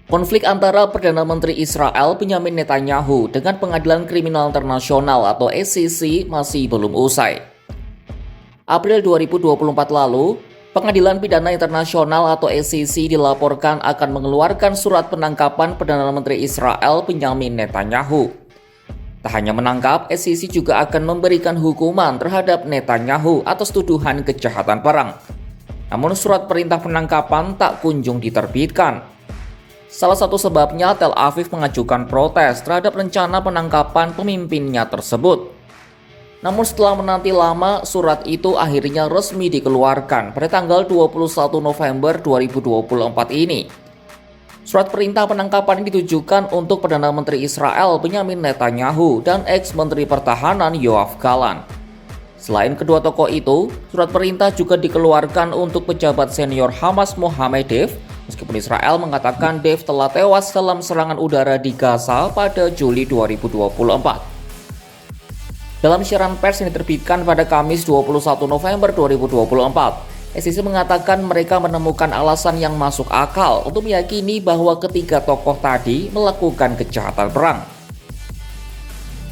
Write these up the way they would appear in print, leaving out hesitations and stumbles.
Konflik antara Perdana Menteri Israel Benyamin Netanyahu dengan Pengadilan Kriminal Internasional atau ICC masih belum usai. April 2024 lalu, Pengadilan Pidana Internasional atau ICC dilaporkan akan mengeluarkan surat penangkapan Perdana Menteri Israel Benyamin Netanyahu. Tak hanya menangkap, ICC juga akan memberikan hukuman terhadap Netanyahu atas tuduhan kejahatan perang. Namun surat perintah penangkapan tak kunjung diterbitkan. Salah satu sebabnya Tel Aviv mengajukan protes terhadap rencana penangkapan pemimpinnya tersebut. Namun setelah menanti lama, surat itu akhirnya resmi dikeluarkan pada tanggal 21 November 2024 ini. Surat perintah penangkapan ini ditujukan untuk Perdana Menteri Israel Benyamin Netanyahu dan ex-Menteri Pertahanan Yoav Gallant. Selain kedua tokoh itu, surat perintah juga dikeluarkan untuk pejabat senior Hamas Mohammed Deif, meskipun Israel mengatakan Deif telah tewas dalam serangan udara di Gaza pada Juli 2024. Dalam siaran pers yang diterbitkan pada Kamis 21 November 2024, ICC mengatakan mereka menemukan alasan yang masuk akal untuk meyakini bahwa ketiga tokoh tadi melakukan kejahatan perang.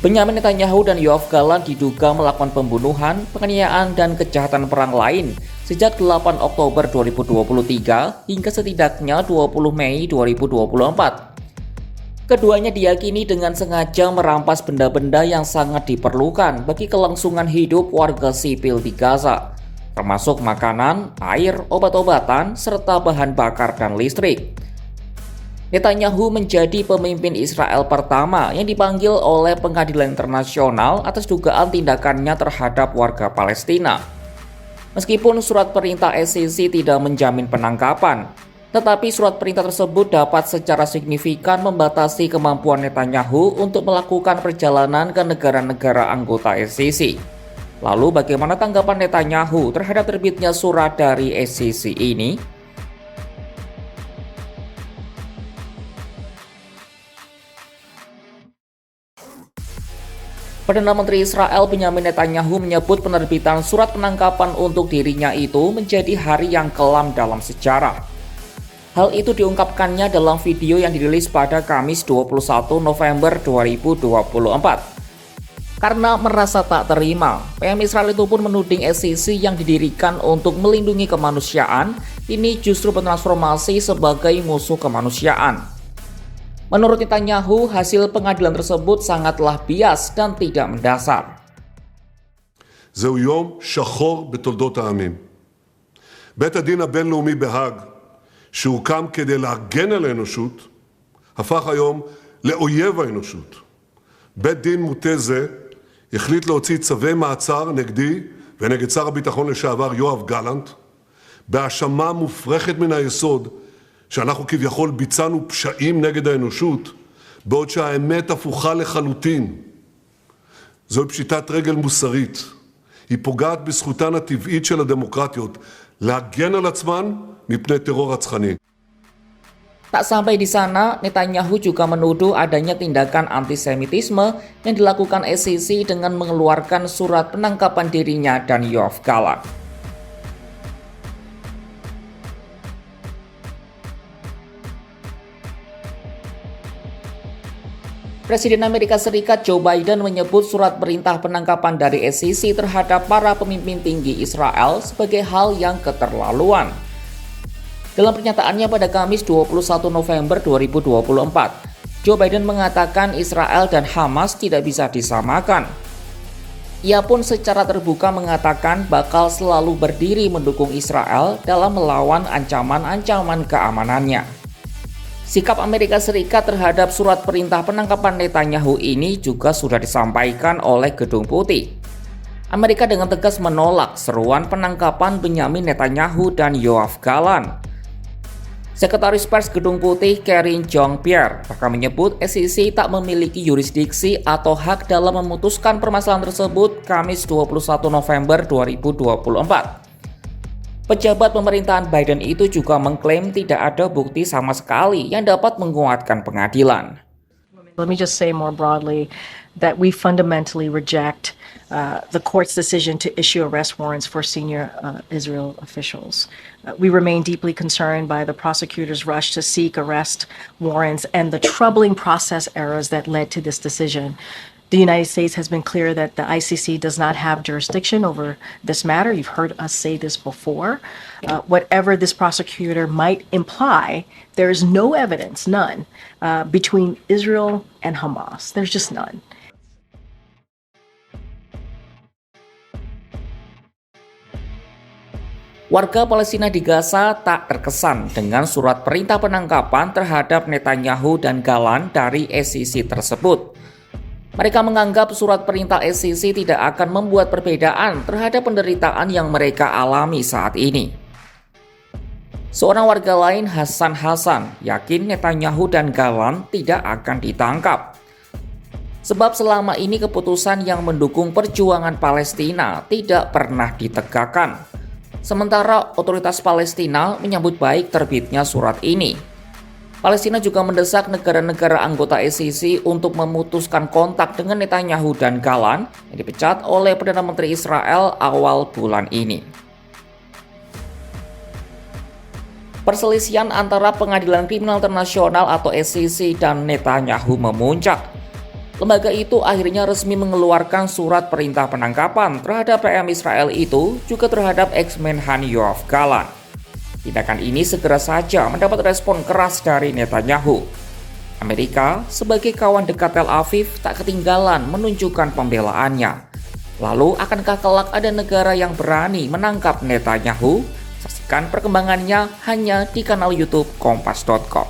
Benyamin Netanyahu dan Yoav Gallant diduga melakukan pembunuhan, penganiayaan, dan kejahatan perang lain sejak 8 Oktober 2023 hingga setidaknya 20 Mei 2024. Keduanya diyakini dengan sengaja merampas benda-benda yang sangat diperlukan bagi kelangsungan hidup warga sipil di Gaza, termasuk makanan, air, obat-obatan, serta bahan bakar dan listrik. Netanyahu menjadi pemimpin Israel pertama yang dipanggil oleh Pengadilan Internasional atas dugaan tindakannya terhadap warga Palestina. Meskipun surat perintah ICC tidak menjamin penangkapan, tetapi surat perintah tersebut dapat secara signifikan membatasi kemampuan Netanyahu untuk melakukan perjalanan ke negara-negara anggota ICC. Lalu bagaimana tanggapan Netanyahu terhadap terbitnya surat dari ICC ini? Perdana Menteri Israel Benyamin Netanyahu menyebut penerbitan surat penangkapan untuk dirinya itu menjadi hari yang kelam dalam sejarah. Hal itu diungkapkannya dalam video yang dirilis pada Kamis 21 November 2024. Karena merasa tak terima, PM Israel itu pun menuding ICC yang didirikan untuk melindungi kemanusiaan ini justru bertransformasi sebagai musuh kemanusiaan. Menurut Netanyahu, hasil pengadilan tersebut sangatlah bias dan tidak mendasar. זהו יום שחור בתולדות העמים. בית הדין הבינלאומי בהאג, שהוקם כדי להגן על האנושות, הפך היום לאויב האנושות. בית דין מוטה זה החליט להוציא צווי מעצר נגדי ונגד שר הביטחון לשעבר יואב גלנט, בהאשמה מופרכת מן היסוד שאנחנו כביכול ביצענו פשעים נגד האנושות, בעוד שהאמת הפוכה לחלוטין. זוהי פשיטת רגל מוסרית. היא פוגעת בזכותן הטבעית של הדמוקרטיות להגן על עצמן מפני טרור רצחני. Tak sampai di sana, Netanyahu juga menuduh adanya tindakan antisemitisme yang dilakukan ICC dengan mengeluarkan surat penangkapan dirinya dan Yoav Gallant. Presiden Amerika Serikat Joe Biden menyebut surat perintah penangkapan dari ICC terhadap para pemimpin tinggi Israel sebagai hal yang keterlaluan. Dalam pernyataannya pada Kamis 21 November 2024, Joe Biden mengatakan Israel dan Hamas tidak bisa disamakan. Ia pun secara terbuka mengatakan bakal selalu berdiri mendukung Israel dalam melawan ancaman-ancaman keamanannya. Sikap Amerika Serikat terhadap surat perintah penangkapan Netanyahu ini juga sudah disampaikan oleh Gedung Putih. Amerika dengan tegas menolak seruan penangkapan Benyamin Netanyahu dan Yoav Gallant. Sekretaris Pers Gedung Putih Karine Jean-Pierre bahkan menyebut ICC tak memiliki yurisdiksi atau hak dalam memutuskan permasalahan tersebut Kamis 21 November 2024. Pejabat pemerintahan Biden itu juga mengklaim tidak ada bukti sama sekali yang dapat menguatkan pengadilan. Let me just say more broadly that we fundamentally reject the court's decision to issue arrest warrants for senior Israel officials. We remain deeply concerned by the prosecutor's rush to seek arrest warrants and the troubling process errors that led to this decision. The United States has been clear that the ICC does not have jurisdiction over this matter. You've heard us say this before. Whatever this prosecutor might imply, there is no evidence, none, between Israel and Hamas. There's just none. Warga Palestina di Gaza tak terkesan dengan surat perintah penangkapan terhadap Netanyahu dan Gallant dari SCC tersebut. Mereka menganggap surat perintah SCC tidak akan membuat perbedaan terhadap penderitaan yang mereka alami saat ini. Seorang warga lain, Hasan Hasan, yakin Netanyahu dan Gallant tidak akan ditangkap. Sebab selama ini keputusan yang mendukung perjuangan Palestina tidak pernah ditegakkan. Sementara otoritas Palestina menyambut baik terbitnya surat ini. Palestina juga mendesak negara-negara anggota SCC untuk memutuskan kontak dengan Netanyahu dan Gallant yang dipecat oleh Perdana Menteri Israel awal bulan ini. Perselisihan antara Pengadilan Kriminal Internasional atau SCC dan Netanyahu memuncak. Lembaga itu akhirnya resmi mengeluarkan surat perintah penangkapan terhadap PM Israel itu, juga terhadap ex-Menhan Yoav Gallant. Tindakan ini segera saja mendapat respon keras dari Netanyahu. Amerika sebagai kawan dekat Tel Aviv tak ketinggalan menunjukkan pembelaannya. Lalu akankah kelak ada negara yang berani menangkap Netanyahu? Saksikan perkembangannya hanya di kanal YouTube Kompas.com.